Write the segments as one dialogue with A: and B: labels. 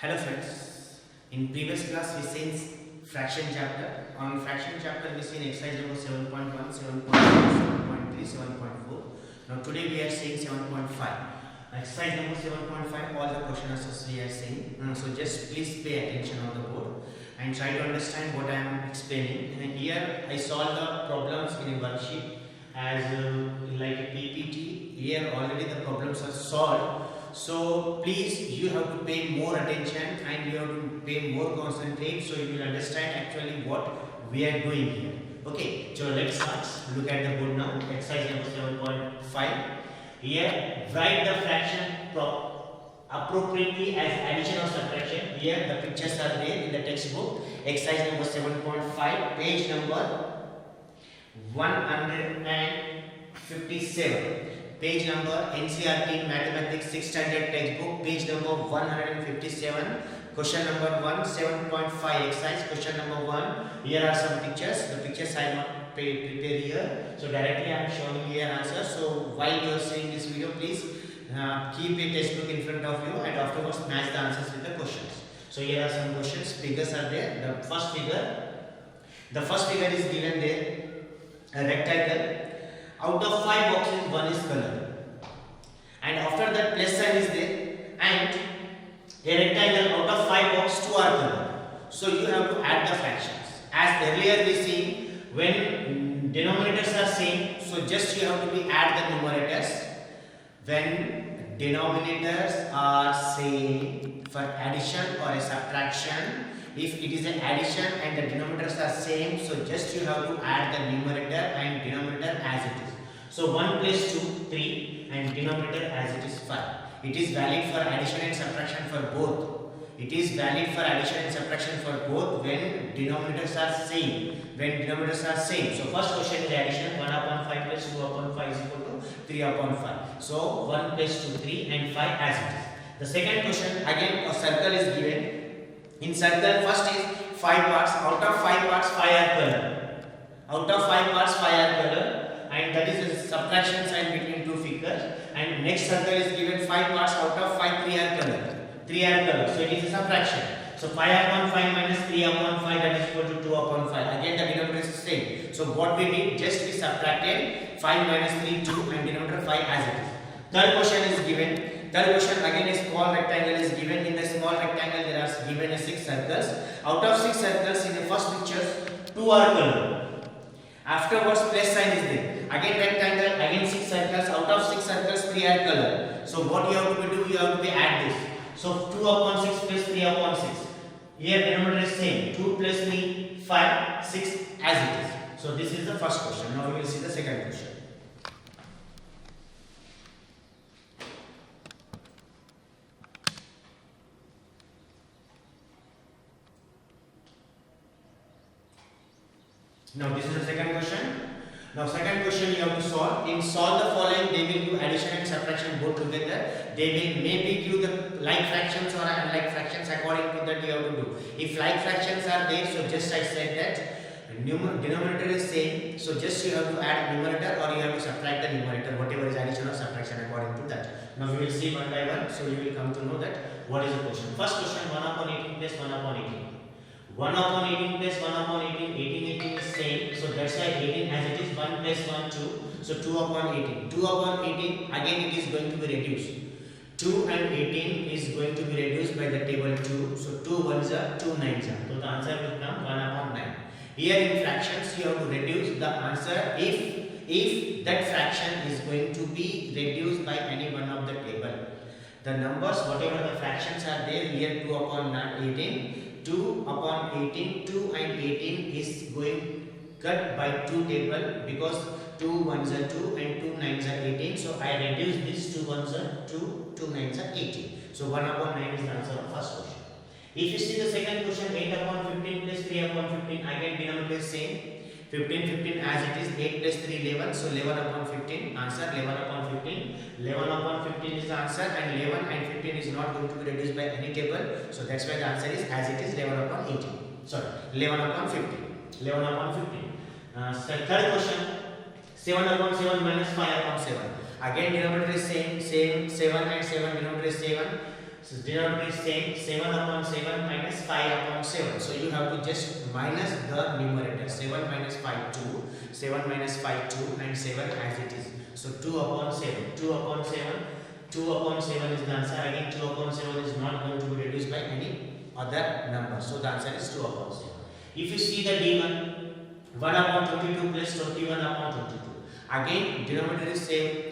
A: Hello friends, in previous class we seen fraction chapter. On fraction chapter we seen exercise number 7.1, 7.2, 7.3, 7.4. Now today we are seeing 7.5. Exercise number 7.5, all the question answers we are seeing. So just please pay attention on the board and try to understand what I am explaining. And here I solve the problems in a worksheet as like a PPT. Here already the problems are solved. So please you have to pay more attention and you have to pay more concentrate so you will understand actually what we are doing here. Okay, so let's start. Look at the board now. Exercise number 7.5. Here write the fraction appropriately as addition or subtraction. Here the pictures are there in the textbook. Exercise number 7.5, page number 157. Page number NCERT Mathematics 6th Standard Textbook, page number 157. Question number 1, 7.5 exercise. Question number 1. Here are some pictures. The pictures I not prepare here. So directly I am showing here answer. So while you are seeing this video, please keep a textbook in front of you and afterwards match the answers with the questions. So here are some questions. Figures are there. The first figure is given there. A rectangle. Out of 5 boxes, 1 is color. And after that plus sign is there. And a rectangle out of 5 boxes, 2 are color. So you have to add the fractions. As earlier we see, when denominators are same, so just you have to be add the numerators. When denominators are same for addition or a subtraction, if it is an addition and the denominators are same, so just you have to add the numerator and denominator as it is. So 1 plus 2, 3 and denominator as it is 5. It is valid for addition and subtraction for both. It is valid for addition and subtraction for both when denominators are same. So first question is addition. 1 upon 5 plus 2 upon 5 is equal to 3 upon 5. So 1 plus 2, 3 and 5 as it is. The second question, again a circle is given. In circle, first is 5 parts. Out of 5 parts, 5 are color. And that is a subtraction sign between two figures. And next circle is given 5 parts. Out of 5, 3 are color. So it is a subtraction. So 5 upon 5 minus 3 upon 5, that is equal to 2 upon 5. Again the denominator is the same. So what we did, just we subtracted 5 minus 3, 2 and denominator 5 as it is. Third question is given. Third question, again a small rectangle is given. In the small rectangle there are given 6 circles. Out of 6 circles in the first picture, 2 are color. Afterwards plus sign is there. Again rectangle, again 6 circles. Out of 6 circles, 3 are color. So what you have to do, you have to add this. So 2 upon 6 plus 3 upon 6. Here denominator is same. 2 plus 3, 5, 6 as it is. So this is the first question. Now we will see the second question. Now this is the second question. Now second question you have to solve. In solve the following, they will do addition and subtraction both together. They will maybe give the like fractions or unlike fractions, according to that you have to do. If like fractions are there, so just I said that denominator is same, so just you have to add numerator or you have to subtract the numerator, whatever is addition or subtraction according to that. Now we will see one by one, so you will come to know that what is the question. First question, 1 upon 18 plus 1 upon 18. 1 upon 18 plus 1 upon 18, 18 is same, so that's why 18 as it is. 1 plus 1, 2, so 2 upon 18. 2 upon 18, again it is going to be reduced. 2 and 18 is going to be reduced by the table 2, so 2 ones are 2 nines are. So the answer will come 1 upon 9. Here in fractions you have to reduce the answer if that fraction is going to be reduced by any one of the table. The numbers, whatever the fractions are there, here 2 upon 18. 2 upon 18, 2 and 18 is going cut by 2 table because 2 ones are 2 and 2 nines are 18. So I reduce this 2 ones are 2, 2 nines are 18. So 1 upon 9 is the answer of first question. If you see the second question, 8 upon 15 plus 3 upon 15, again denominator is same. 15 as it is. 8 plus 3 11, so 11 upon 15, answer 11 upon 15. 11 upon 15 is the answer, and 11 and 15 is not going to be reduced by any table, so that's why the answer is as it is 11 upon 18. Sorry, 11 upon 15. 11 upon 15. Third question, 7 upon 7 minus 5 upon 7. Again denominator is same, 7 and 7, denominator is 7. So denominator is same, 7 upon 7 minus 5 upon 7. So you have to just minus the numerator. 7 minus 5 2, 7 minus 5 2 and 7 as it is. So 2 upon 7, 2 upon 7, 2 upon 7 is the answer. Again 2 upon 7 is not going to be reduced by any other number. So the answer is 2 upon 7. If you see the D1, 1 upon 22 plus 21 upon 22. Again denominator is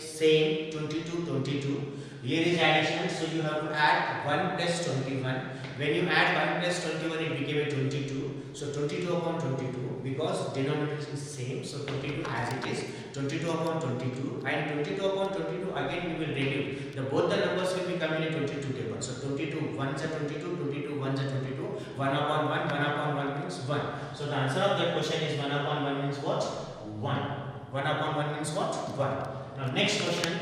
A: same 22, 22. Here is addition, so you have to add 1 plus 21. When you add 1 plus 21, it became a 22. So 22 upon 22, because denominator is same, so 22 as it is, 22 upon 22, and 22 upon 22 again we will reduce. Both the numbers will be coming in 22 table. So 22 1s are 22, 22 1s are 22, 1 upon 1, 1 upon 1 means 1. So the answer of that question is 1 upon 1 means what? 1. 1 upon 1 means what? 1. Now next question.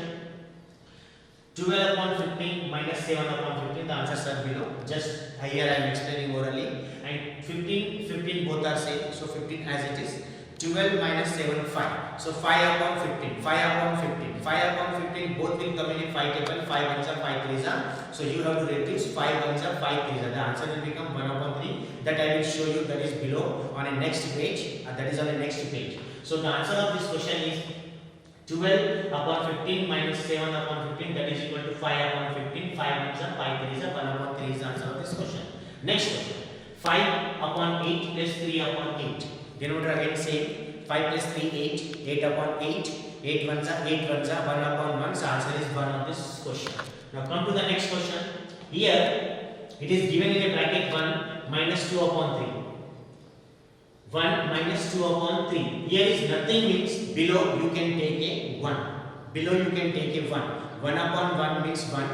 A: 12 upon 15 minus 7 upon 15, the answers are below. Just here I am explaining orally. And 15 both are same. So 15 as it is. 12 minus 7, 5. So 5 upon 15, 5 upon 15. 5 upon 15 both will come in 5 table. 5 ones are 5 threes are. So you have to reduce 5 ones are 5 threes are. The answer will become 1 upon 3. That I will show you, that is below on a next page. That is on the next page. So the answer of this question is 12 upon 15 minus 7 upon 15, that is equal to 5 upon 15. 5 ones are 5 threes are, 1 upon 3 is the answer of this question. Next question. 5 upon 8 plus 3 upon 8. Denominator again same. 5 plus 3 8. 8 upon 8. 8 ones are 1 upon 1. So answer is 1 of this question. Now come to the next question. Here it is given in a bracket 1 minus 2 upon 3. 1 minus 2 upon 3. Here is nothing means below you can take a 1. Below you can take a 1. 1 upon 1 means 1.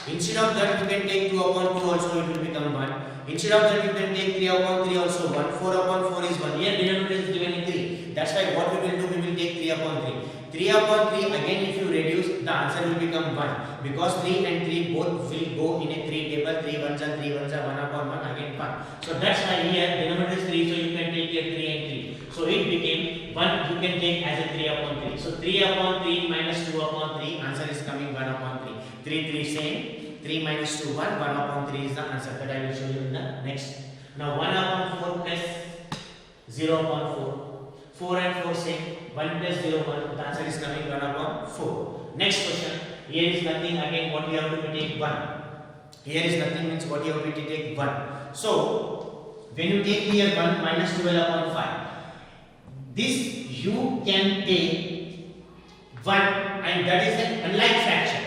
A: Instead of that you can take 2 upon 2 also, it will become 1. Instead of that you can take 3 upon 3 also 1. 4 upon 4 is 1. Here denominator is given in 3. That's why what we will do, we will take 3 upon 3. 3 upon 3 again if you reduce, the answer will become 1. Because 3 and 3 both will go in a 3 table. 3 ones are 3 ones are 1 upon 1 again 1. So that's why here denominator is 3, so you can take here 3 and 3. So it became 1 you can take as a 3 upon 3. So 3 upon 3 minus 2 upon 3, answer is coming 1 upon 3. 3 3 same. 3 minus 2 1, 1 upon 3 is the answer, that I will show you in the next. Now 1 upon 4 plus 0 upon 4. 4 and 4 same. 1 plus 0 1, the answer is coming 1 upon 4. Next question. Here is nothing, again what you have to take 1. Here is nothing means what you have to take 1. So when you take here 1 minus 12 upon 5, this you can take 1 and that is an unlike fraction.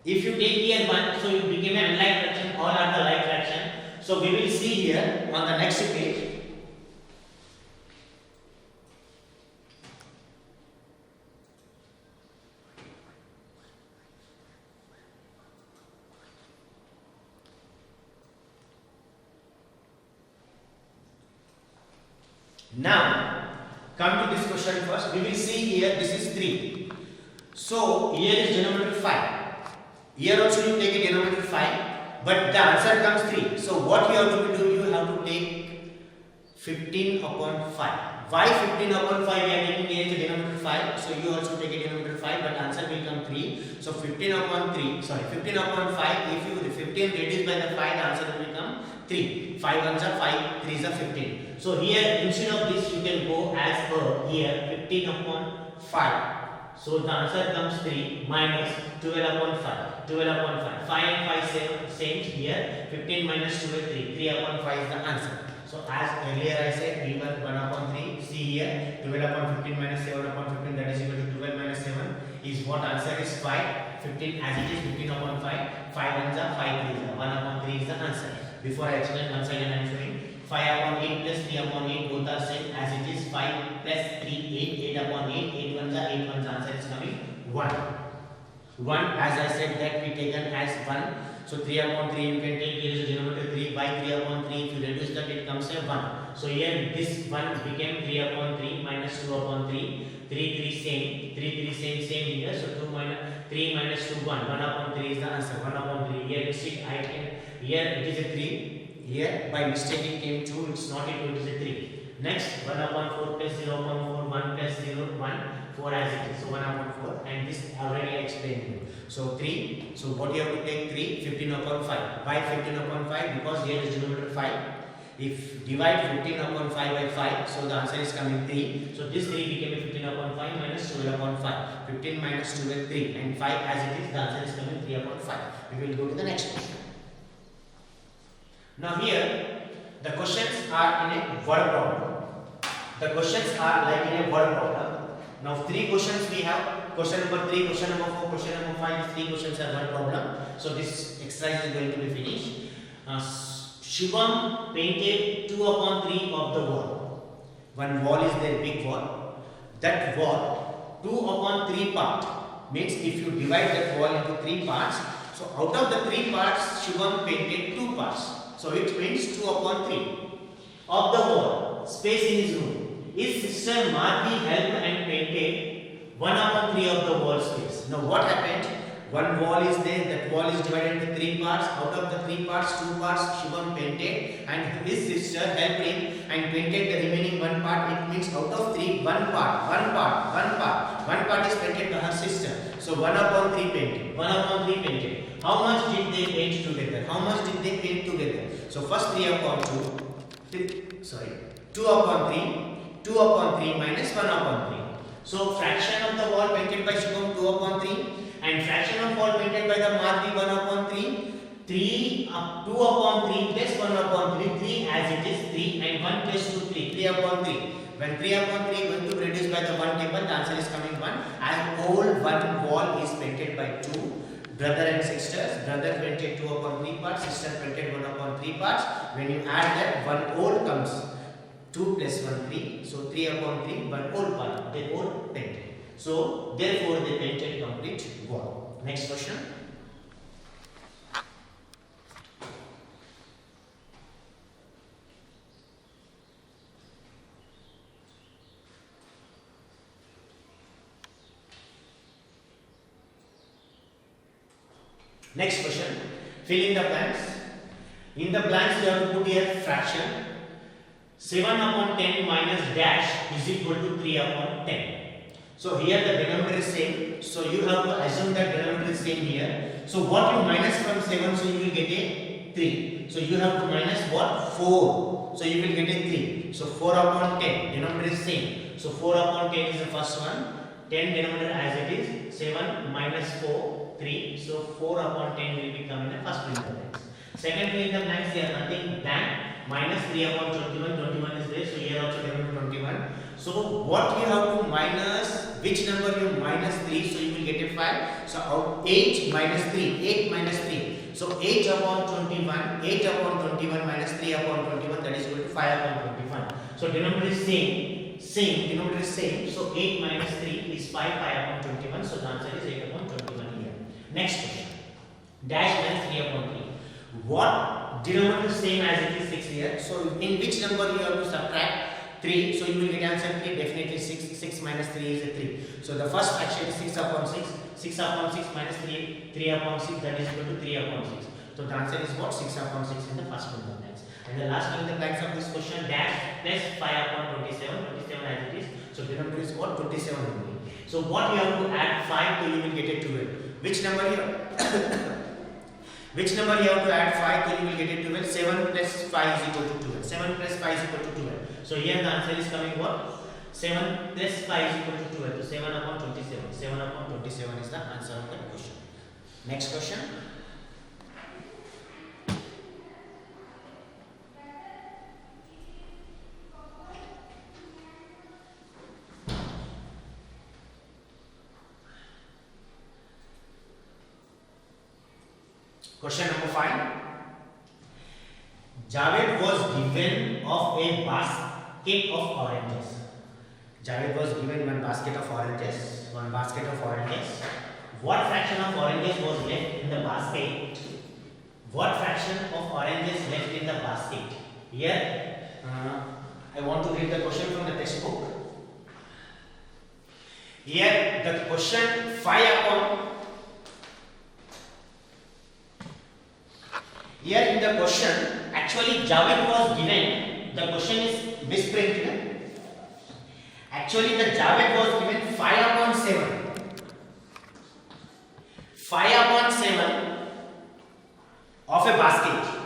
A: If you take here 1, so it became an unlike fraction, all are the like fraction. So we will see here on the next page. Now come to this question first. We will see here this is 3. So here is denominator 5. Here also you take a denominator 5, but the answer comes 3. So what you have to do, you have to take 15 upon 5. Why 15 upon 5? We are taking here is a denominator 5. So you also take a denominator 5, but answer will come 3. So 15 upon 15 upon 5. If you 15 reduced by the 5, the answer will become 3. 5 ones are 5, 3 is 15. So here instead of this you can go as per here 15 upon 5. So the answer comes 3 minus 12 upon 5. 12 upon 5. 5 and 5 same here. 15 minus 12 3. 3 upon 5 is the answer. So as earlier I said, we were 1 upon 3. See here 12 upon 15 minus 7 upon 15, that is equal to 12 minus 7 is what? Answer is 5. 15 as it is 15 upon 5. 5 ones are 5 3 is 1 upon 3 is the answer. Before I explain, once again I am showing 5 upon 8 plus 3 upon 8 both are same as it is 5 plus 3 8 upon 8 8 ones are 8 ones, answer is coming 1. 1 as I said that we taken as 1. So 3 upon 3 you can take here is a denominator 3 by 3 upon 3. If you reduce that it comes a 1. So here this 1 became 3 upon 3 minus 2 upon 3. 3 3 same. 3 3 same here. So 2 minus 3 minus 2 1. 1 upon 3 is the answer. 1 upon 3. Here instead I can, here it is a 3. Here by mistake it came 2. It's not equal to 3. Next 1 upon 4 plus 0 upon 4, 1 plus 0, 1, 4 as it is. So 1 upon 4, and this already I explained you. So 3, so what you have to take 3, 15 upon 5. Why 15 upon 5? Because here is denominator 5. If divide 15 upon 5 by 5, so the answer is coming 3. So this 3 became 15 upon 5 minus 12 upon 5. 15 minus 12 is 3, and 5 as it is, the answer is coming 3 upon 5. We will go to the next question. Now here, the questions are in a word problem. The questions are like in a word problem. Now 3 questions we have. Question number 3, question number 4, question number 5. 3 questions are word problem. So this exercise is going to be finished. Shubham painted 2 upon 3 of the wall. One wall is there, big wall. That wall, 2 upon 3 part. Means if you divide that wall into 3 parts, so out of the 3 parts, Shubham painted 2 parts. So it means 2 upon 3 of the wall, space in his room. His sister Madhvi helped and painted 1 upon 3 of the wall space. Now what happened? One wall is there, that wall is divided into 3 parts. Out of the 3 parts, 2 parts Shubham painted, and his sister helped him and painted the remaining 1 part. It means out of 3, 1 part is painted by her sister. So 1 upon 3 painted. 1 upon 3 painted. How much did they paint together? How much did they paint together? So first 3 upon 2 upon 3 minus 1 upon 3. So fraction of the wall painted by Shubham 2 upon 3 and fraction of wall painted by the Madhvi 1 upon 3. 2 upon 3 plus 1 upon 3, 3 as it is 3, and 1 plus 2, 3 upon 3. When 3 upon 3 going to be reduced by the 1 table, the answer is coming 1. And whole one wall is painted by 2. Brother and sisters, brother painted 2 upon 3 parts, sister painted 1 upon 3 parts. When you add that, 1 whole comes 2 plus 1, 3. So 3 upon 3, 1 whole part, they all painted. So therefore they painted complete wall. Next question. Next question. Fill in the blanks. In the blanks you have to put here fraction. 7 upon 10 minus dash is equal to 3 upon 10. So here the denominator is same. So you have to assume that denominator is same here. So what you minus from 7, so you will get a 3. So you have to minus what? 4. So you will get a 3. So 4 upon 10. Denominator is same. So 4 upon 10 is the first one. 10 denominator as it is. 7 minus 4, 3. So 4 upon 10 will become in the first fill in the blanks. Second fill in the blanks, there nothing blank. Minus 3 upon 21. 21 is there. So here also denominator 21. So what you have to minus, which number you minus 3, so you will get a 5. So out 8 minus 3, 8 minus 3. So 8 upon 21, 8 upon 21 minus 3 upon 21, that is equal to 5 upon 21. So denominator is same, denominator is same. So 8 minus 3 is 5 upon 21. So the answer is 8 upon 21 here. Next question. Dash minus 3 upon 3. What denominator is same as it is 6 here. So in which number you have to subtract 3, so you will get answer 3, definitely 6, 6 minus 3 is a 3. So the first fraction is 6 upon 6, 6 upon 6 minus 3, 3 upon 6, that is equal to 3 upon 6. So the answer is what? 6 upon 6 in the first fill in the blanks. And the last fill in the blanks of this question, dash plus 5 upon 27, 27 as it is. So denominator is what? 27 only. So what you have to add 5 to you will get a 12. Which number you Which number you have to add 5 to you will get a 12? 7 plus 5 is equal to 12. 7 plus 5 is equal to 12. So here the answer is coming what? 7 plus 5 is equal to 12. So 7 upon 27. 7 upon 27 is the answer of that question. Next question. Question number 5. Javed was given of a basket of oranges. Javed was given one basket of oranges. What fraction of oranges was left in the basket? What fraction of oranges left in the basket? Here, I want to read the question from the textbook. Here, the question 5 upon. Here in the question, actually Javed was given the question is misprinted. Actually, the Javed was given 5 upon 7. 5 upon 7 of a basket.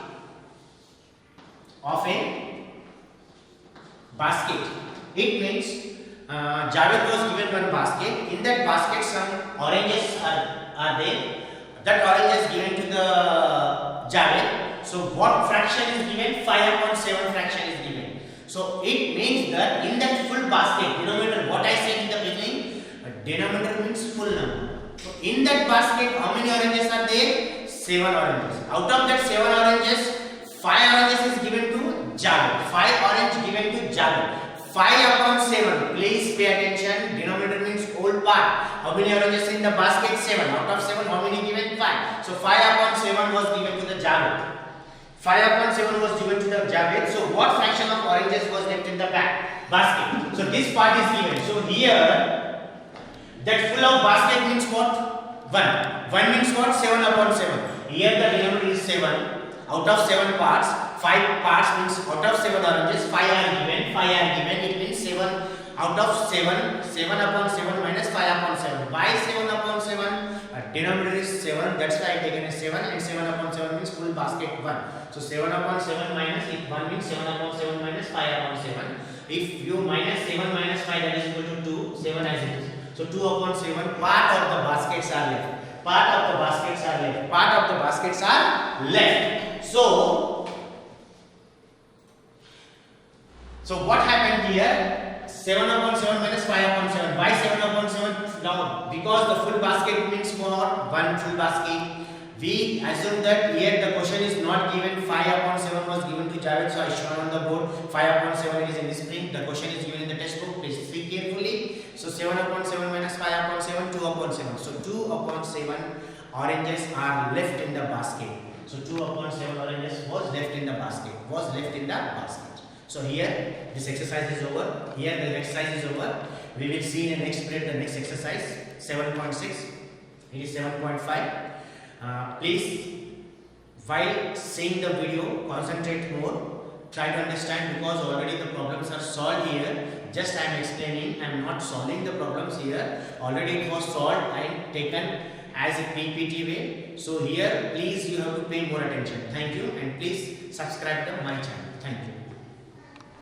A: Of a basket. It means Javed was given one basket. In that basket, some oranges are there. That orange is given to the Javed. So what fraction is given? 5 upon 7 fraction is given. So it means that in that full basket, denominator, what I said in the beginning, denominator means full number. So in that basket, how many oranges are there? 7 oranges. Out of that 7 oranges, 5 oranges is given to Javed. 5 orange given to Javed. 5 upon 7. Please pay attention. Denominator means whole part. How many oranges in the basket? 7. Out of 7, how many given? 5. So 5 upon 7 was given to the Javed. 5 upon 7 was given to the Javed. So what fraction of oranges was left in the basket? So this part is given. So here, that full of basket means what? 1. 1 means what? 7 upon 7. Here the denominator is 7. Out of 7 parts, 5 parts means out of 7 oranges, 5 are given. 5 are given. It means 7 out of 7. 7 upon 7 minus 5 upon 7. Why 7 upon 7? Denominator is 7. That's why I taken as 7. And 7 upon 7 means full basket 1. So 7 upon 7 minus, if 1 means 7 upon 7 minus 5 upon 7. If you minus 7 minus 5, that is equal to 2. 7 as it is. So 2 upon 7, part of the baskets are left. Part of the baskets are left. Part of the baskets are left. So what happened here? 7 upon 7 minus 5 upon 7. Why 7 upon 7? Now, because the full basket means for one full basket. We assume that here the question is not given. 5 upon 7 was given to Javed. So I shown on the board 5 upon 7 is in this print. The question is given in the textbook. Please see carefully. So 7 upon 7 minus 5 upon 7, 2 upon 7. So 2 upon 7 oranges are left in the basket. So 2 upon 7 oranges was left in the basket. So here this exercise is over. Here the exercise is over. We will see in the next period the next exercise 7.6. It is 7.5. Please, while seeing the video, concentrate more. Try to understand, because already the problems are solved here. Just I am explaining. I am not solving the problems here. Already it was solved and taken as a PPT way. So here, please, you have to pay more attention. Thank you, and please subscribe to my channel. Thank you.